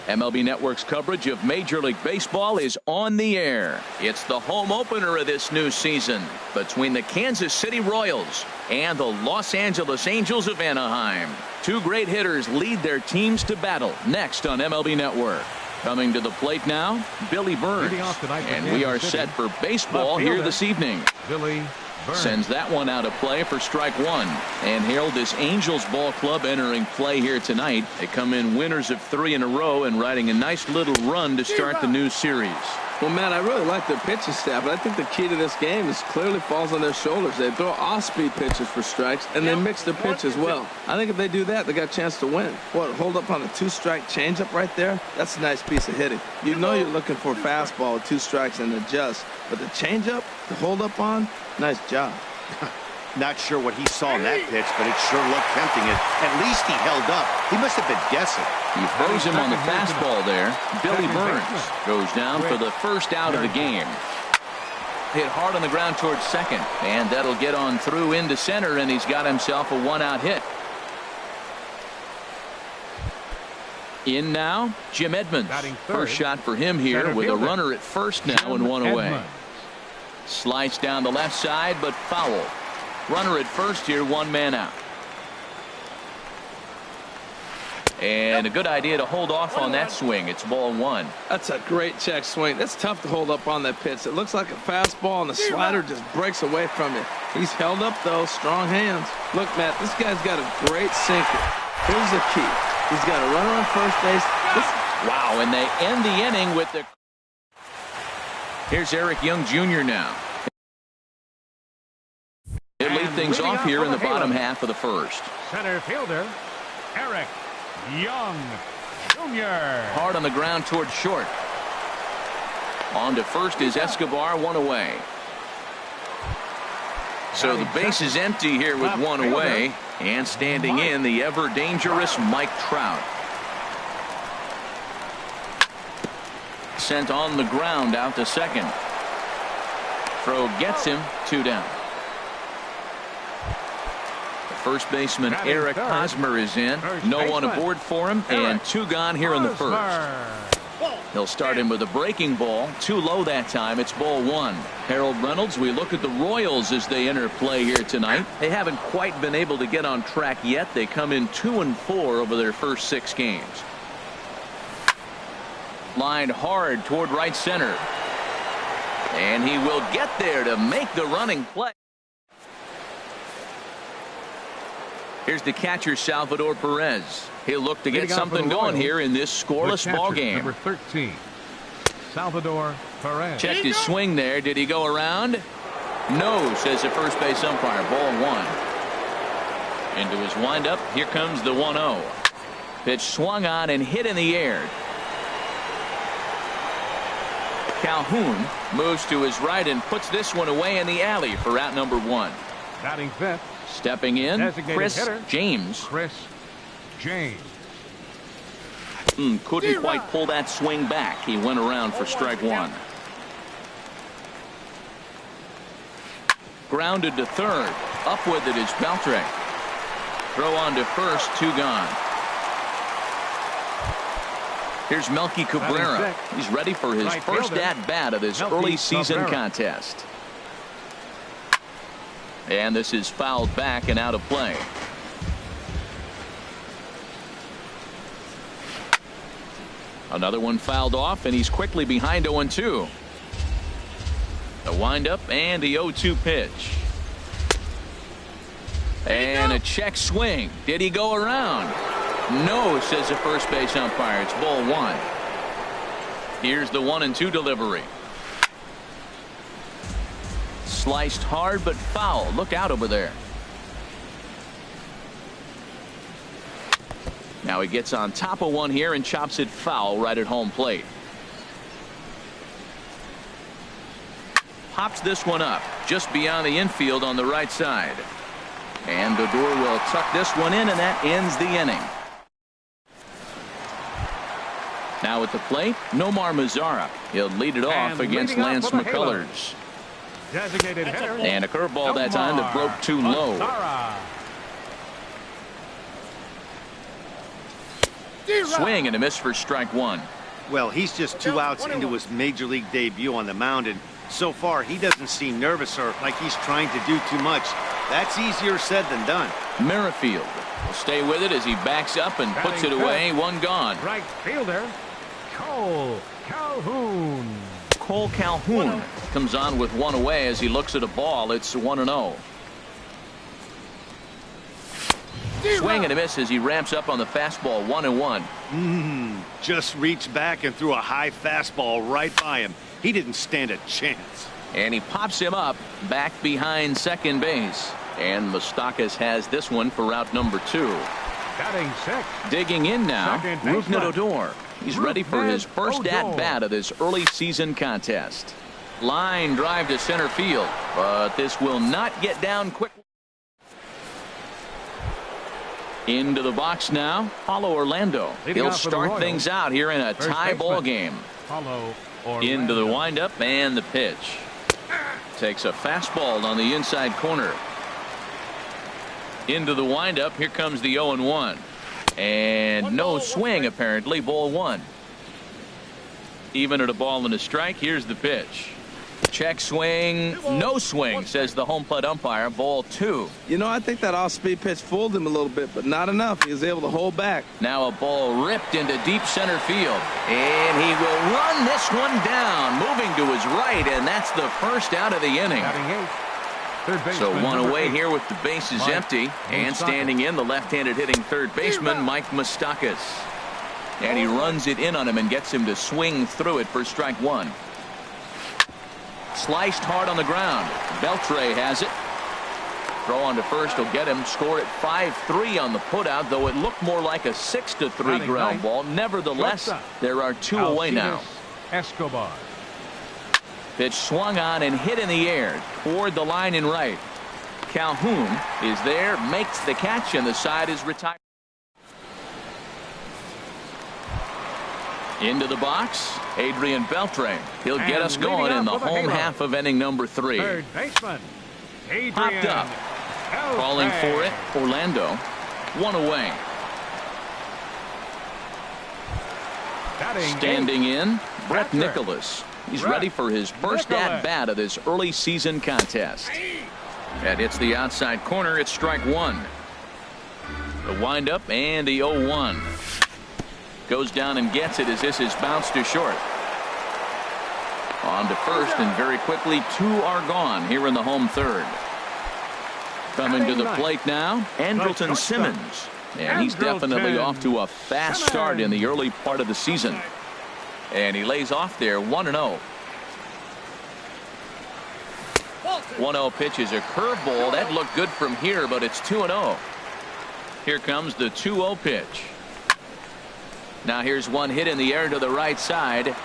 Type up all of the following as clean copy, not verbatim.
MLB Network's coverage of Major League Baseball is on the air. It's the home opener of this new season between the Kansas City Royals and the Los Angeles Angels of Anaheim. Two great hitters lead their teams to battle next on MLB Network. Coming to the plate now, Billy Burns. And we are set for baseball here this evening. Billy Burns sends that one out of play for strike one. And Harold, this Angels ball club entering play here tonight. They come in winners of 3 in a row and riding a nice little run to start the new series. Well, man, I really like their pitching staff, but I think the key to this game is clearly falls on their shoulders. They throw off-speed pitches for strikes, and they mix their pitch as well. I think if they do that, they got a chance to win. What, hold up on a 2-strike changeup right there? That's a nice piece of hitting. You know you're looking for a fastball with 2 strikes and adjust, but the changeup, to hold up on, nice job. Not sure what he saw in that pitch, but it sure looked tempting. At least he held up. He must have been guessing. He throws him on the fastball there. Billy Burns goes down for the first out of the game. Hit hard on the ground towards second, and that'll get on through into center, and he's got himself a 1-out hit. In now, Jim Edmonds. First shot for him here with a runner at first now and 1 away. Slice down the left side, but foul. Runner at first here, 1 man out. And a good idea to hold off on that swing. It's ball 1. That's a great check swing. That's tough to hold up on that pitch. It looks like a fastball, and the slider just breaks away from it. He's held up, though. Strong hands. Look, Matt, this guy's got a great sinker. Here's the key. He's got a runner on first base. Wow, and they end the inning with the... Here's Eric Young Jr. now. He'll lead things off here in the bottom half of the first. Center fielder, Eric Young Jr. Hard on the ground towards short. On to first is Escobar, 1 away. So the base is empty here with 1 away. And standing in, the ever-dangerous Mike Trout. Sent on the ground out to second. Throw gets him, 2 down. First baseman Eric Hosmer is in. No one aboard for him, and 2 gone here in the first. He'll start him with a breaking ball. Too low that time. It's ball 1. Harold Reynolds, we look at the Royals as they enter play here tonight. They haven't quite been able to get on track yet. They come in 2-4 over their first 6 games. Lined hard toward right center. And he will get there to make the running play. Here's the catcher, Salvador Perez. He'll look to get something going here in this scoreless ball game. Number 13, Salvador Perez. Checked his swing there. Did he go around? No, says the first base umpire. Ball 1. Into his windup. Here comes the 1-0. Pitch swung on and hit in the air. Calhoun moves to his right and puts this one away in the alley for out number 1. Batting fifth. Stepping in, Chris James. Chris James. Couldn't quite pull that swing back. He went around for strike 1. Grounded to third. Up with it is Beltre. Throw on to first, 2 gone. Here's Melky Cabrera. He's ready for his first at-bat of this early season contest. And this is fouled back and out of play. Another one fouled off, and he's quickly behind 0-2. The windup and the 0-2 pitch. And a check swing. Did he go around? No, says the first base umpire. It's ball 1. Here's the 1-2 delivery. Sliced hard but foul. Look out over there. Now he gets on top of one here and chops it foul right at home plate. Pops this one up just beyond the infield on the right side. And Odor will tuck this one in, and that ends the inning. Now at the plate, Nomar Mazara. He'll lead it off against Lance McCullers. And a curveball that time that broke too low. Swing and a miss for strike one. Well, he's just 2 outs into his major league debut on the mound, and so far he doesn't seem nervous or like he's trying to do too much. That's easier said than done. Merrifield will stay with it as he backs up and puts it away. One gone. Right fielder, Cole Calhoun. Cole Calhoun comes on with one away as he looks at a ball. It's 1-0. Swing and a miss as he ramps up on the fastball. 1-1. Just reached back and threw a high fastball right by him. He didn't stand a chance. And he pops him up back behind second base. And Moustakas has this one for route number 2. Batting sixth. Digging in now, Second baseman. Rougned Odor. He's ready for his first Odor. at-bat of this early season contest. Line drive to center field, but this will not get down quickly. Into the box now, Paulo Orlando. Leading He'll off for the start Royals, things out here in a first tie ball baseman. game. Paulo Into the Orlando. windup and the pitch. Takes a fastball on the inside corner. Into the windup. Here comes the 0-1. And no swing, apparently. Ball one. Even at a ball and a strike. Here's the pitch. Check swing. No swing, says the home plate umpire. Ball two. You know, I think that off-speed pitch fooled him a little bit, but not enough. He was able to hold back. Now a ball ripped into deep center field. And he will run this one down. Moving to his right, and that's the first out of the inning. Batting eighth. Third So baseman, one number away 8. here with the bases Mike empty. And Moustakas. standing in, the left-handed hitting third baseman, Mike Moustakas. And he runs it in on him and gets him to swing through it for strike one. Sliced hard on the ground. Beltre has it. Throw on to first will get him. Score at 5-3 on the putout, though it looked more like a 6-3 Batting ground ninth. ball. Nevertheless, Shortstop. there are two away now. Alcides Escobar. Pitch swung on and hit in the air toward the line and right. Calhoun is there, makes the catch, and the side is retired. Into the box, Adrian Beltre. He'll get And us going leading in the off with a home halo. half of inning number 3. Third baseman, Adrian Popped up. Beltre. Calling for it, Orlando. One away. Batting Standing in, Brett Beltre. Nicholas. He's Brett ready for his first Nicholas. at-bat of this early season contest. That hits the outside corner. It's strike one. The windup and the 0-1. Goes down and gets it as this is bounced to short. On to first, and very quickly 2 are gone here in the home third. Coming to the plate now, Andrelton Simmons. And he's definitely Andrelton off to a fast start in the early part of the season. And he lays off there 1-0. 1-0 pitch is a curveball. That looked good from here, but it's 2-0. Here comes the 2-0 pitch. Now here's one hit in the air to the right side,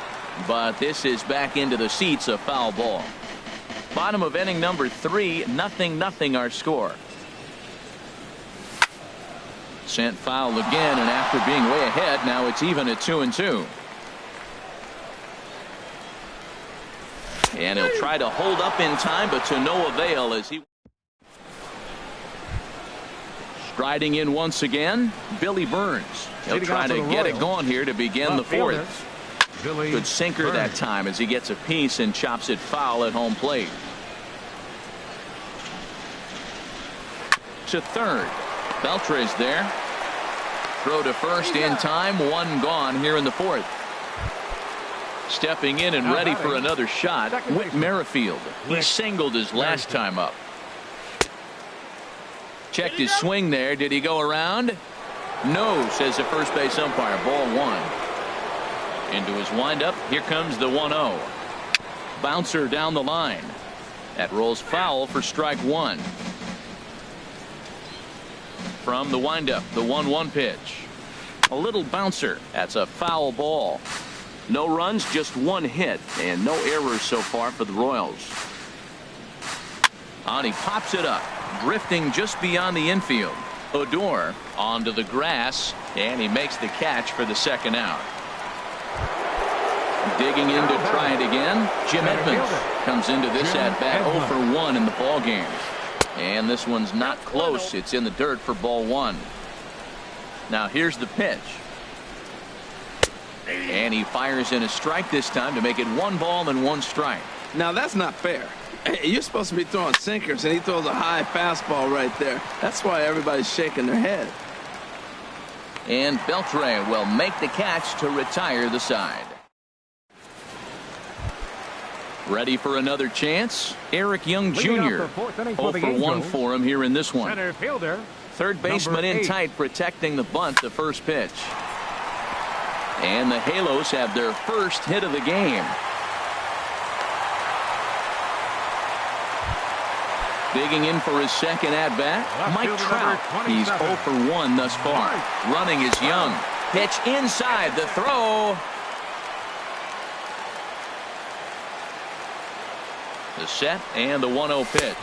but this is back into the seats, a foul ball. Bottom of inning number 3, 0-0 our score. Sent foul again, and after being way ahead, now it's even at 2-2. And he'll try to hold up in time, but to no avail as he. Striding in once again, Billy Burns. He'll Leading try off to for the get it Royals. going here to begin the Left fielder, fourth. Billy Good sinker Burns. that time as he gets a piece and chops it foul at home plate. To third. Beltre's there. Throw to first in time. One gone here in the fourth. Stepping in and Now ready for batting, another shot, second Whit baseman. Merrifield. He Whit singled his last Merrifield. time up. Checked his swing there. Did he go around? No, says the first base umpire. Ball one. Into his windup. Here comes the 1-0. Bouncer down the line. That rolls foul for strike one. From the windup, the 1-1 pitch. A little bouncer. That's a foul ball. No runs, just one hit, and no errors so far for the Royals. And he pops it up, drifting just beyond the infield. Odor onto the grass, and he makes the catch for the second out. Digging in to try it again, Jim Edmonds comes into this at-bat 0 for 1 in the ball game. And this one's not close. It's in the dirt for ball one. Now here's the pitch. And he fires in a strike this time to make it 1 ball and 1 strike. Now, that's not fair. Hey, you're supposed to be throwing sinkers, and he throws a high fastball right there. That's why everybody's shaking their head. And Beltre will make the catch to retire the side. Ready for another chance? Eric Young Jr. 0 for 1 for him here in this one. Center fielder. Third baseman in tight, protecting the bunt, the first pitch. And the Halos have their first hit of the game. Digging in for his second at-bat, Mike Trout. He's 0 for 1 thus far. Running is Young. Pitch inside, the throw. The set and the 1-0 pitch.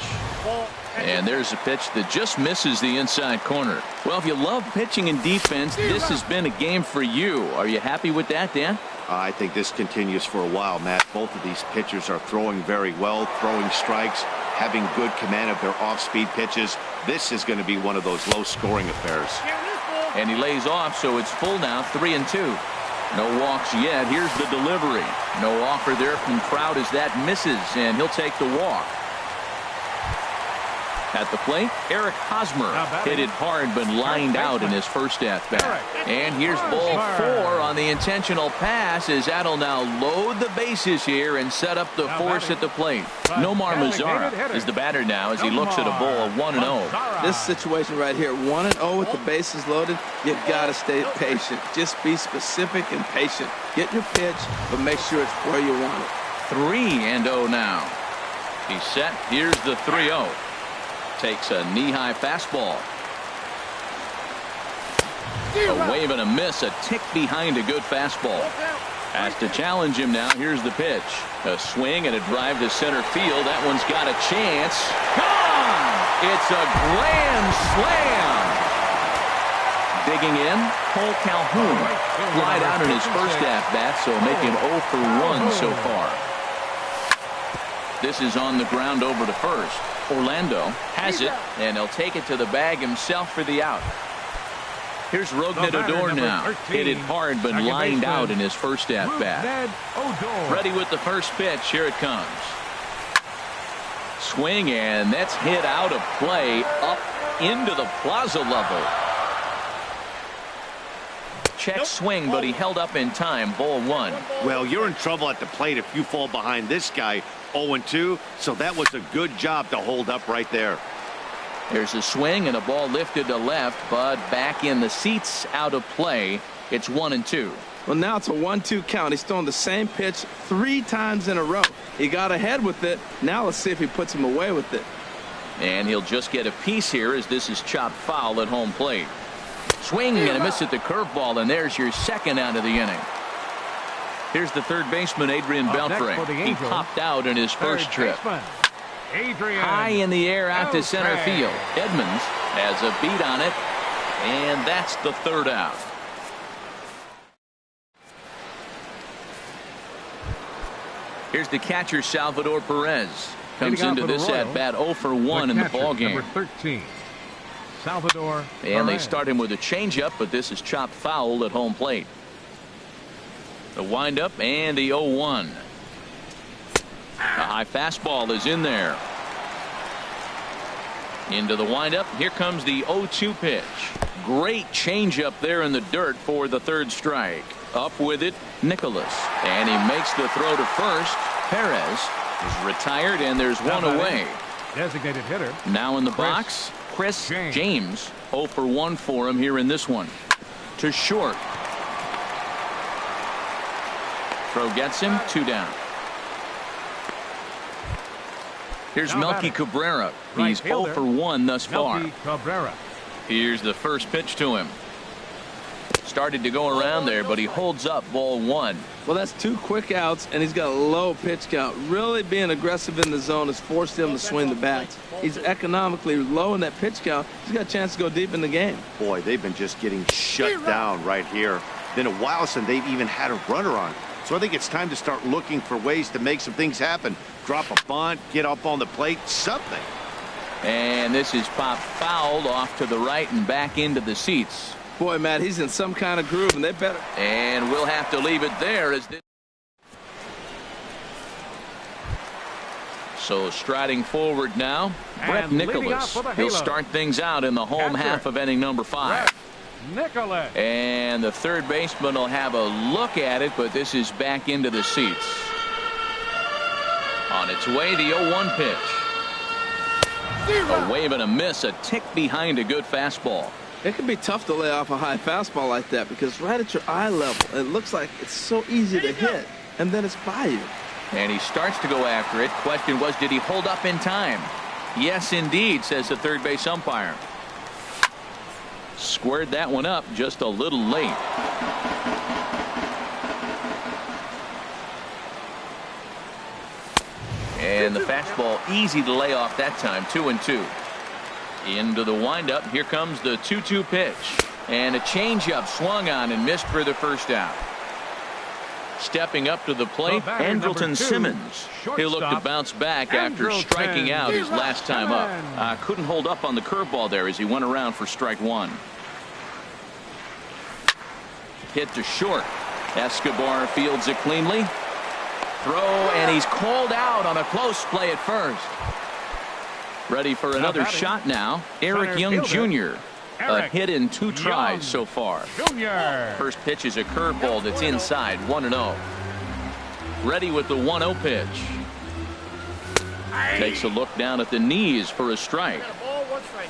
And there's a pitch that just misses the inside corner. Well, if you love pitching and defense, this has been a game for you. Are you happy with that, Dan? I think this continues for a while, Matt. Both of these pitchers are throwing very well, throwing strikes, having good command of their off-speed pitches. This is going to be one of those low-scoring affairs. And he lays off, so it's full now, 3-2. No walks yet. Here's the delivery. No offer there from Trout as that misses, and he'll take the walk. At the plate, Eric Hosmer hit it hard but lined out in his first at-bat. And here's ball 4 on the intentional pass as that'll now load the bases here and set up the force at the plate. Nomar Mazara is the batter now as he looks at a ball of 1-0. This situation right here, 1-0 with the bases loaded, you've got to stay patient. Just be specific and patient. Get your pitch, but make sure it's where you want it. 3-0 now. He's set. Here's the 3-0. Takes a knee-high fastball. A wave and a miss, a tick behind a good fastball. Has to challenge him now. Here's the pitch. A swing and a drive to center field. That one's got a chance. Gone! It's a grand slam. Digging in, Cole Calhoun. Flied out in his first at-bat, so making 0 for 1 so far. This is on the ground over to first. Orlando has it, and he'll take it to the bag himself for the out. Here's Rougned Odor now. Hit it hard, but lined out in his first at-bat. Ready with the first pitch. Here it comes. Swing, and that's hit out of play up into the plaza level. Check swing, but he held up in time. Ball 1. Well, you're in trouble at the plate if you fall behind this guy. 0-2, so that was a good job to hold up right there. There's a swing and a ball lifted to left, but back in the seats, out of play. It's 1-2. Well, now it's a 1-2 count. He's throwing the same pitch 3 times in a row. He got ahead with it. Now let's see if he puts him away with it. And he'll just get a piece here as this is chopped foul at home plate. Swing and a miss at the curveball, and there's your second out of the inning. Here's the third baseman, Adrian Beltre. He popped out in his first trip. High in the air out to center field. Edmonds has a beat on it, and that's the third out. Here's the catcher, Salvador Perez. Comes into this at-bat 0 for 1 in the ballgame. Number 13, Salvador Perez. And they start him with a changeup, but this is chopped foul at home plate. The windup and the 0-1. A high fastball is in there. Into the windup. Here comes the 0-2 pitch. Great changeup there in the dirt for the third strike. Up with it, Nicholas. And he makes the throw to first. Perez is retired, and there's one away. Designated hitter. Now in the box, Chris James. 0 for 1 for him here in this one. To short. Throw gets him, 2 down. Here's Melky Cabrera. He's 0 for 1 thus far. Here's the first pitch to him. Started to go around there, but he holds up. Ball 1. Well, that's 2 quick outs, and he's got a low pitch count. Really being aggressive in the zone has forced him to swing the bats. He's economically low in that pitch count. He's got a chance to go deep in the game. Boy, they've been just getting shut down right here. Been a while since they've even had a runner on. So I think it's time to start looking for ways to make some things happen. Drop a bunt, get up on the plate, something. And this is popped fouled off to the right and back into the seats. Boy, Matt, he's in some kind of groove, and they better. And we'll have to leave it there as this. So striding forward now, Brett Nicholas. He'll start things out in the home half of inning number 5. Nicholas. And the third baseman will have a look at it, but this is back into the seats. On its way, the 0-1 pitch. A wave and a miss, a tick behind a good fastball. It can be tough to lay off a high fastball like that because right at your eye level, it looks like it's so easy to hit, and then it's by you. And he starts to go after it. Question was, did he hold up in time? Yes, indeed, says the third base umpire. Squared that one up just a little late. And the fastball easy to lay off that time. 2-2. Into the windup. Here comes the 2-2 pitch. And a changeup swung on and missed for the first out. Stepping up to the plate, Andrelton Simmons. He'll look to bounce back after striking out his last time up. Couldn't hold up on the curveball there as he went around for strike 1. Hit to short. Escobar fields it cleanly. Throw, and he's called out on a close play at first. Ready for another shot now. Eric Young Jr. A hit in 2 tries so far. First pitch is a curveball that's inside. 1-0. Ready with the 1-0 pitch. Takes a look down at the knees for a strike.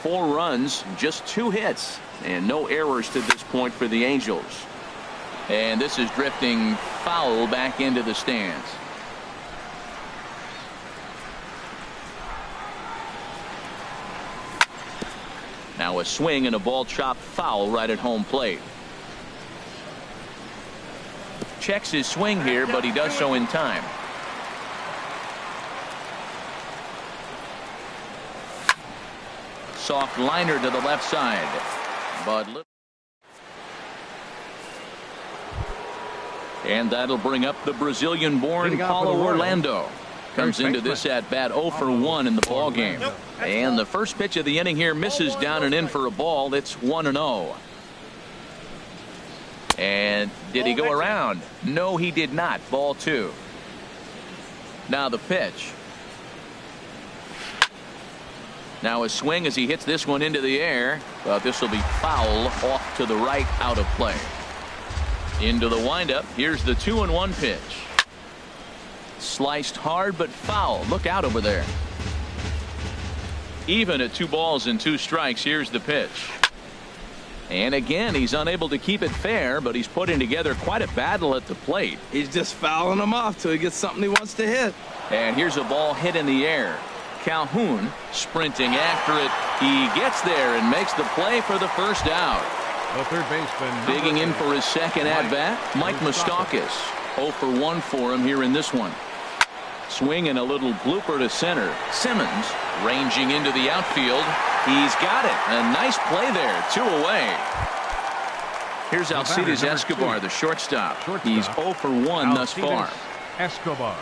4 runs, just 2 hits, and no errors to this point for the Angels. And this is drifting foul back into the stands. Now a swing and a ball chopped foul right at home plate. Checks his swing here, but he does so in time. Soft liner to the left side. But and that'll bring up the Brazilian-born Paulo Orlando. Comes into this at bat 0 for 1 in the ball game. And the first pitch of the inning here misses down and in for a ball. It's 1-0. And did he go around? No, he did not. Ball 2. Now the pitch. Now a swing as he hits this one into the air. But this will be foul off to the right, out of play. Into the windup. Here's the 2-1 pitch. Sliced hard but foul. Look out over there. Even at 2 balls and 2 strikes. Here's the pitch. And again, he's unable to keep it fair, but he's putting together quite a battle at the plate. He's just fouling them off till he gets something he wants to hit. And here's a ball hit in the air. Calhoun sprinting after it. He gets there and makes the play for the first out. The third baseman digging in for his second at bat, Mike Moustakas. 0 for 1 for him here in this one. Swing and a little blooper to center. Simmons ranging into the outfield. He's got it. A nice play there. 2 away. Here's Alcides Escobar, the shortstop. He's 0 for 1 thus far. Escobar.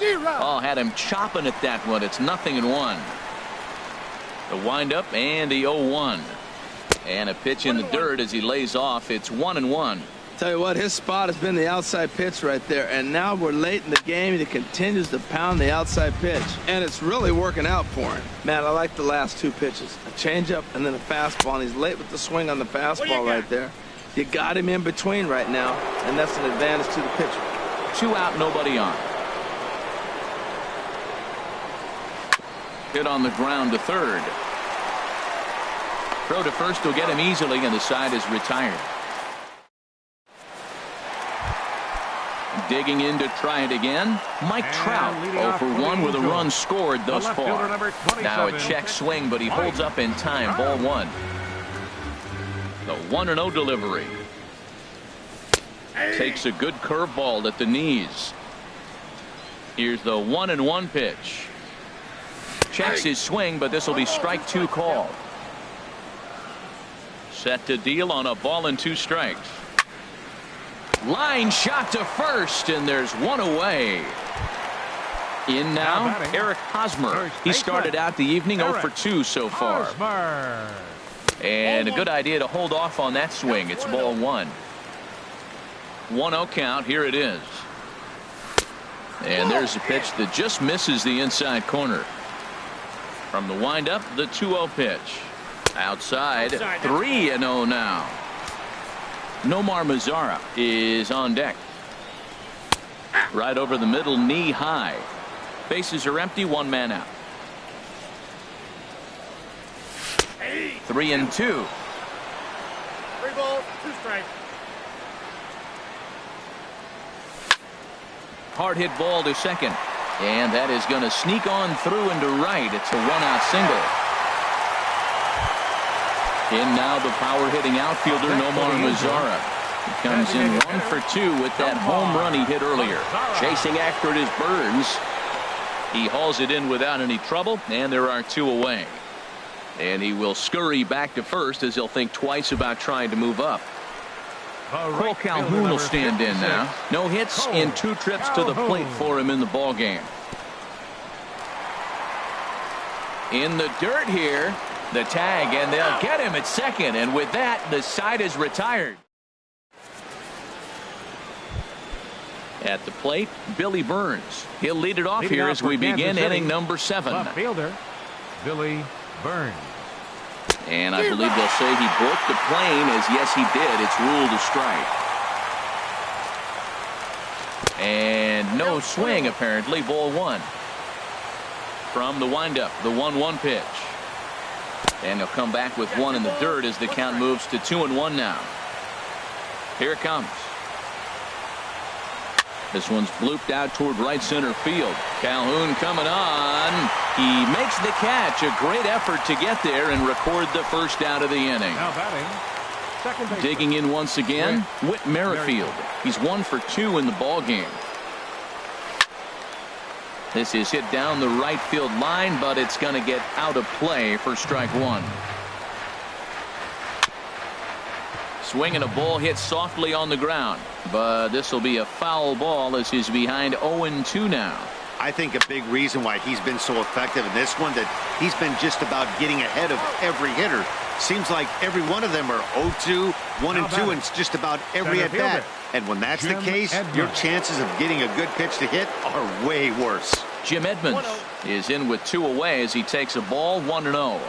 Oh, had him chopping at that one. It's 0-1. The windup and the 0-1. And a pitch in the dirt as he lays off. It's 1-1. Tell you what, his spot has been the outside pitch right there, and now we're late in the game and he continues to pound the outside pitch, and it's really working out for him. Man, I like the last 2 pitches, a changeup and then a fastball, and he's late with the swing on the fastball right there. You got him in between right now, and that's an advantage to the pitcher. 2 out, nobody on. Hit on the ground to third. Throw to first will get him easily, and the side is retired. Digging in to try it again. Mike Trout 0 for 1 with a run scored thus far. Now a check swing, but he holds up in time. Ball 1. The 1-0 delivery. Takes a good curveball at the knees. Here's the 1-1 pitch. Checks his swing, but this will be strike 2 called. Set to deal on a ball and 2 strikes. Line shot to first, and there's 1 away. In now, Eric Hosmer. He started out the evening 0 for 2 so far. And a good idea to hold off on that swing. It's ball one. 1-0 count. Here it is. And there's a pitch that just misses the inside corner. From the windup, the 2-0 pitch. Outside, 3-0 now. Nomar Mazara is on deck. Right over the middle, knee high. Bases are empty, one man out. 3-2. 3 balls, 2 strikes. Hard hit ball to second. And that is going to sneak on through into right. It's a 1-out single. In now the power hitting outfielder Nomar Mazara. He comes in 1 for 2 with that home run he hit earlier. Chasing after it is Burns. He hauls it in without any trouble, and there are 2 away. And he will scurry back to first as he'll think twice about trying to move up. Cole Calhoun will stand in now. No hits in 2 trips to the plate for him in the ball game. In the dirt here, the tag, and they'll get him at second. And with that, the side is retired. At the plate, Billy Burns. He'll lead it off here as we begin inning number 7. Left fielder, Billy Burns. And I believe they'll say he broke the plane, as yes he did. It's ruled a strike. And no swing apparently, ball 1. From the windup, the 1-1 pitch. And he'll come back with 1 in the dirt as the count moves to 2-1 now. Here it comes. This one's blooped out toward right center field. Calhoun coming on. He makes the catch. A great effort to get there and record the first out of the inning. Now batting, second baseman. Digging in once again, Whit Merrifield. He's 1 for 2 in the ball game. This is hit down the right field line, but it's going to get out of play for strike 1. Swinging a ball hit softly on the ground, but this will be a foul ball as he's behind 0-2 now. I think a big reason why he's been so effective in this one, that he's been just about getting ahead of every hitter. Seems like every one of them are 0-2, 1-2, and it's just about every at bat. And when that's the case, your chances of getting a good pitch to hit are way worse. Jim Edmonds is in with 2 away as he takes a ball, 1-0.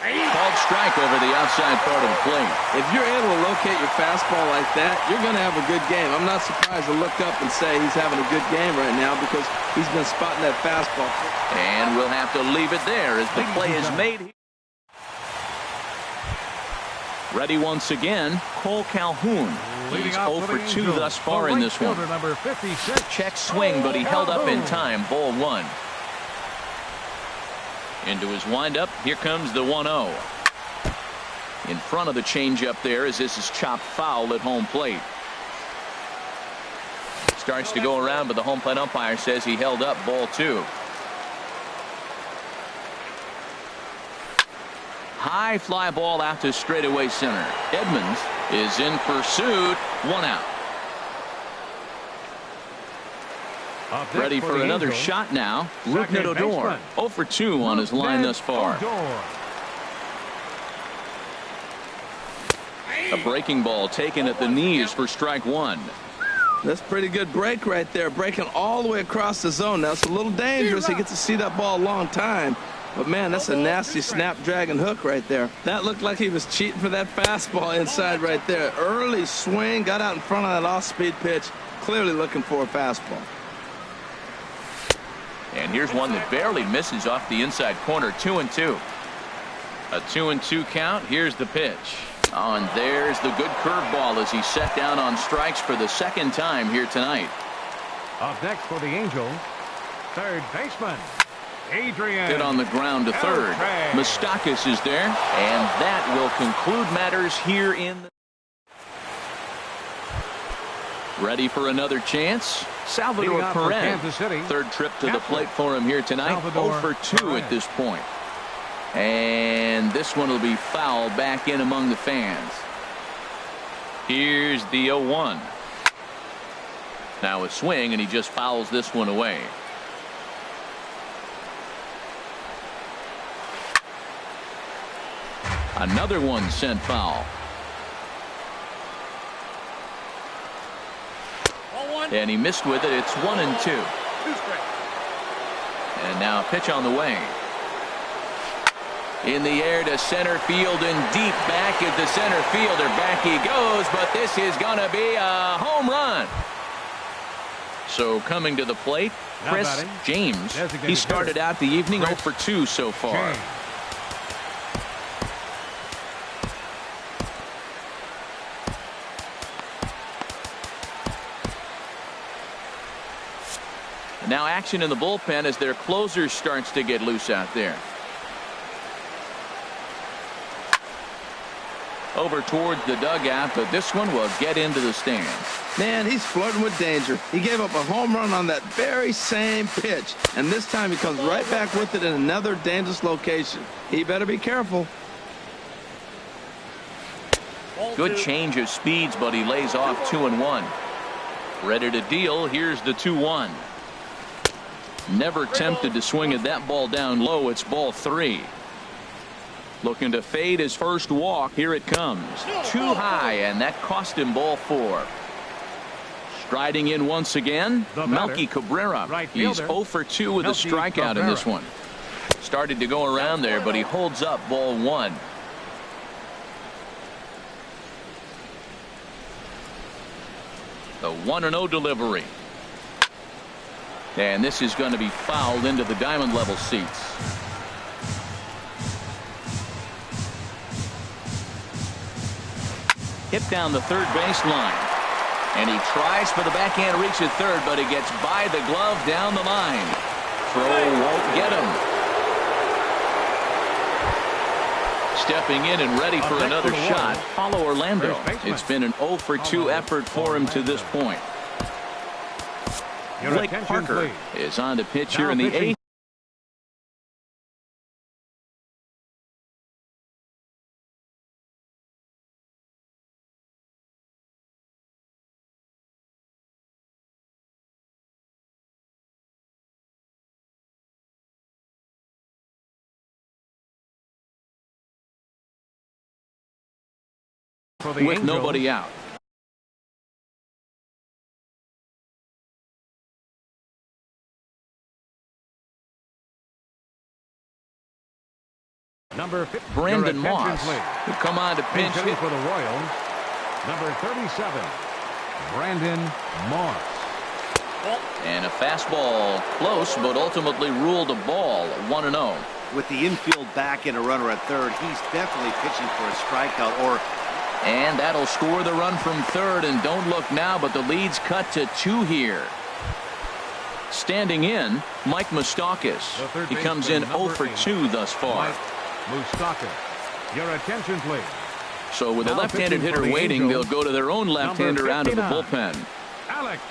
Called strike over the outside part of the plate. If you're able to locate your fastball like that, you're going to have a good game. I'm not surprised to look up and say he's having a good game right now because he's been spotting that fastball. And we'll have to leave it there as the play is made. Ready once again, Cole Calhoun. He's 0 for 2 thus far in this one. Number 56. Check swing, but he held up in time. Ball 1. Into his windup, here comes the 1-0. In front of the changeup there as this is chopped foul at home plate. Starts to go around, but the home plate umpire says he held up, ball 2. High fly ball out to straightaway center. Edmonds is in pursuit, 1 out. Ready for another shot now. Rougned Odor, 0 for 2 on his line thus far. A breaking ball taken at the knees for strike 1. That's a pretty good break right there, breaking all the way across the zone. Now it's a little dangerous. He gets to see that ball a long time. But man, that's a nasty snapdragon hook right there. That looked like he was cheating for that fastball inside right there. Early swing, got out in front of that off-speed pitch. Clearly looking for a fastball. And here's one that barely misses off the inside corner. 2-2. A 2-2 count. Here's the pitch. Oh, and there's the good curveball as he's set down on strikes for the second time here tonight. Up next for the Angels, third baseman, Adrian. Hit on the ground to third. Moustakas is there, and that will conclude matters here in the... Ready for another chance? Salvador Perez. Third trip to the plate for him here tonight. 0 for 2 at this point. And this one will be fouled back in among the fans. Here's the 0-1. Now a swing, and he just fouls this one away. Another one sent foul. And he missed with it. It's 1-2. And now a pitch on the way. In the air to center field and deep back at the center fielder. Back he goes, but this is going to be a home run. So coming to the plate, Chris James. He started out the evening 0 for 2 so far. Now action in the bullpen as their closer starts to get loose out there. Over towards the dugout, but this one will get into the stands. Man, he's flirting with danger. He gave up a home run on that very same pitch, and this time he comes right back with it in another dangerous location. He better be careful. Good change of speeds, but he lays off 2-1. Ready to deal. Here's the 2-1. Never tempted to swing at that ball down low. It's ball 3. Looking to fade his first walk. Here it comes. Too high, and that cost him ball 4. Striding in once again, Melky Cabrera. He's 0 for 2 with a strikeout in this one. Started to go around there, but he holds up ball 1. The 1-0 delivery. And this is going to be fouled into the diamond level seats. Hit down the third baseline. And he tries for the backhand reach at third, but he gets by the glove down the line. Throw won't get him. Stepping in and ready for another shot. Follow Orlando. It's been an 0 for 2 effort for him to this point. Blake Parker is on to pitch here in the 8th. With nobody out. Number 50, Brandon Moss will come on to pinch hit for the Royals. Number 37, Brandon Moss. And a fastball close, but ultimately ruled a ball. 1-0. With the infield back and a runner at third, he's definitely pitching for a strikeout or. And that'll score the run from third, and don't look now, but the lead's cut to 2 here. Standing in, Mike Moustakas. He comes in 0 for 2 thus far. Moustakas, your attention please. So with a left-handed hitter waiting, they'll go to their own left-hander out of the bullpen. Alex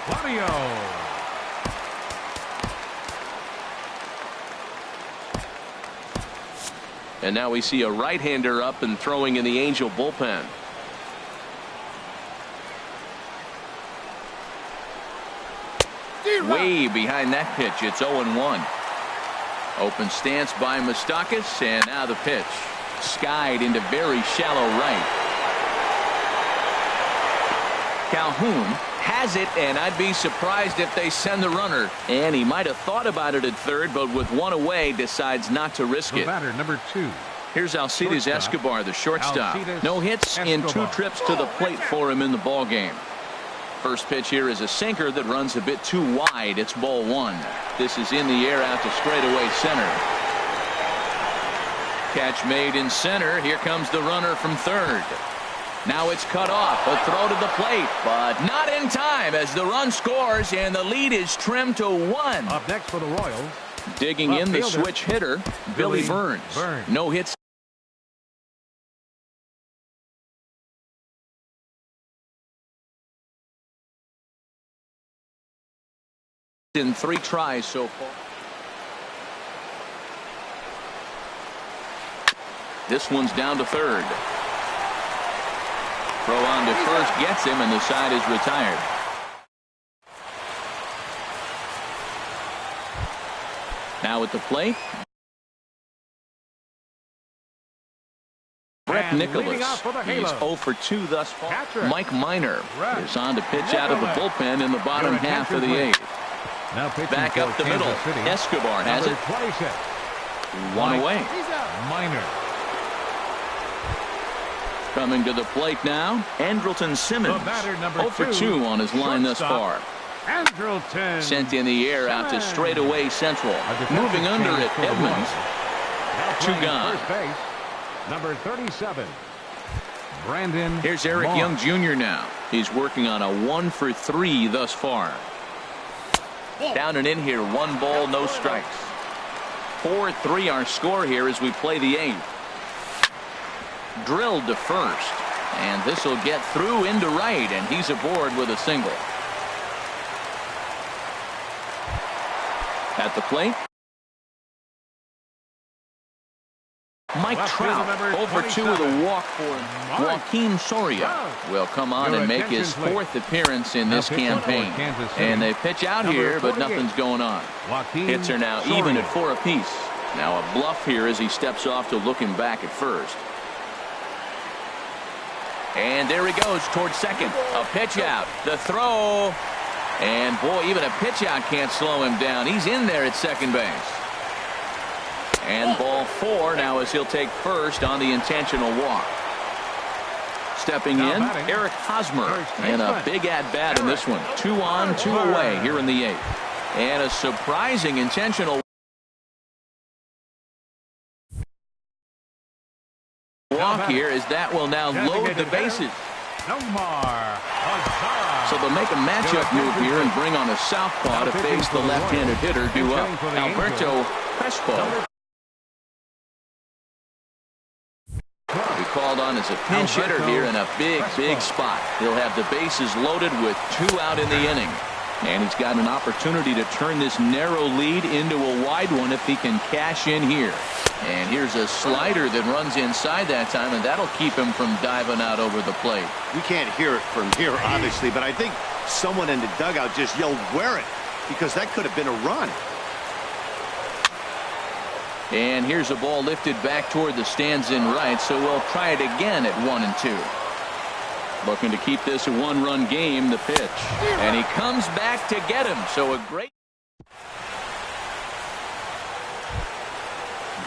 Claudio. And now we see a right-hander up and throwing in the Angel bullpen. Way behind that pitch. It's 0-1. Open stance by Moustakas, and now the pitch. Skied into very shallow right. Calhoun has it, and I'd be surprised if they send the runner. And he might have thought about it at third, but with one away, decides not to risk it. Batter number 2. Here's Alcides Escobar, the shortstop. No hits in 2 trips to the plate for him in the ball game. First pitch here is a sinker that runs a bit too wide. It's ball 1. This is in the air out to straightaway center. Catch made in center. Here comes the runner from third. Now it's cut off. A throw to the plate, but not in time as the run scores and the lead is trimmed to 1. Up next for the Royals. Digging in the switch hitter, Billy Burns. No hits. In 3 tries so far. This one's down to third. Throw on to first gets him, and the side is retired. Now at the plate, Brett And leading Nicholas, off for the he's Halo. 0 for 2 thus far. Catcher. Mike Minor Rush. is on to pitch out of the Nicholas. bullpen in the bottom Your half of the attention, 8th. Now pitching Back for up the Kansas middle. City. Escobar has Number it. 26. 1 away. Minor. Coming to the plate now, Andrelton Simmons. The batter, number 0 for 2 on his line thus far. Shortstop, Andrelton. Sent in the air out to Simmons. straightaway central. A defensive Moving under change it, for the Edmonds. Royals. Now 2 playing gone. First base, number 37. Brandon. Here's Eric Moore. Young Jr. now. He's working on a 1 for 3 thus far. Down and in here, 1 ball, no strikes. 4-3 our score here as we play the 8th. Drilled to first, and this will get through into right, and he's aboard with a single. At the plate, Mike Left fielder Trout, number 0 for 2 with 27. a walk for Joaquin Soria, will come on Your and make his attention, please. 4th appearance in Now this pitching for campaign. Kansas City. And they pitch out Number here, but 48. nothing's going on. Joaquin Hits are now Soria. even at 4 apiece. Now a bluff here as he steps off to look him back at first. And there he goes towards second. A pitch out. The throw. And boy, even a pitch out can't slow him down. He's in there at second base. And ball 4 now as he'll take first on the intentional walk. Stepping Now in, batting, Eric Hosmer. first And a baseman, big at-bat in this one. 2 on, 2 Hosmer. away here in the 8th. And a surprising intentional walk here as that will now load the bases. So they'll make a matchup move here and bring on a southpaw to face the left-handed hitter due up, Alberto Crespo. He called on as a pinch hitter here in a big spot. He'll have the bases loaded with 2 out in the inning. And he's got an opportunity to turn this narrow lead into a wide one if he can cash in here. And here's a slider that runs inside that time, and that'll keep him from diving out over the plate. We can't hear it from here, obviously, but I think someone in the dugout just yelled, "Wear it," because that could have been a run. And here's a ball lifted back toward the stands in right, so we'll try it again at 1 and 2. Looking to keep this a 1-run game, the pitch. And he comes back to get him, so a great...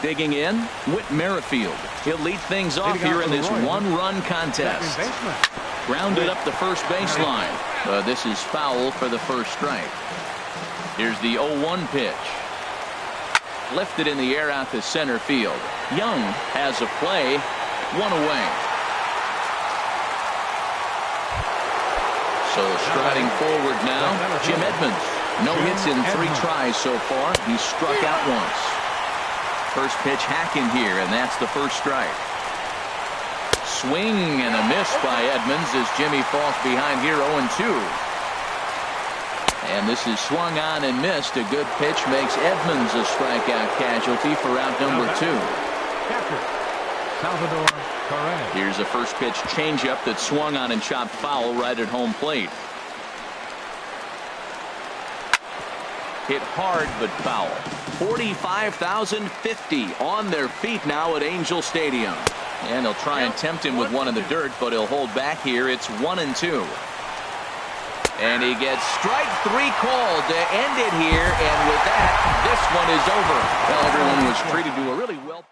Digging in, Whit Merrifield. He'll lead things off here in this 1-run contest. Grounded up the first baseline. This is foul for the first strike. Here's the 0-1 pitch. Lifted in the air out to center field. Young has a play. 1 away. So striding forward now, Jim Edmonds. No hits in 3 tries so far. He's struck out once. First pitch hacking here, and that's the first strike. Swing and a miss by Edmonds as Jimmy falls behind here 0-2. And this is swung on and missed. A good pitch makes Edmonds a strikeout casualty for out number 2. Salvador Perez. Here's a first pitch changeup that swung on and chopped foul right at home plate. Hit hard but foul. 45,050 on their feet now at Angel Stadium. And they'll try and tempt him with one in the dirt, but he'll hold back here. It's 1-2. And he gets strike 3 called to end it here. And with that, this one is over. Well, everyone was treated to a really well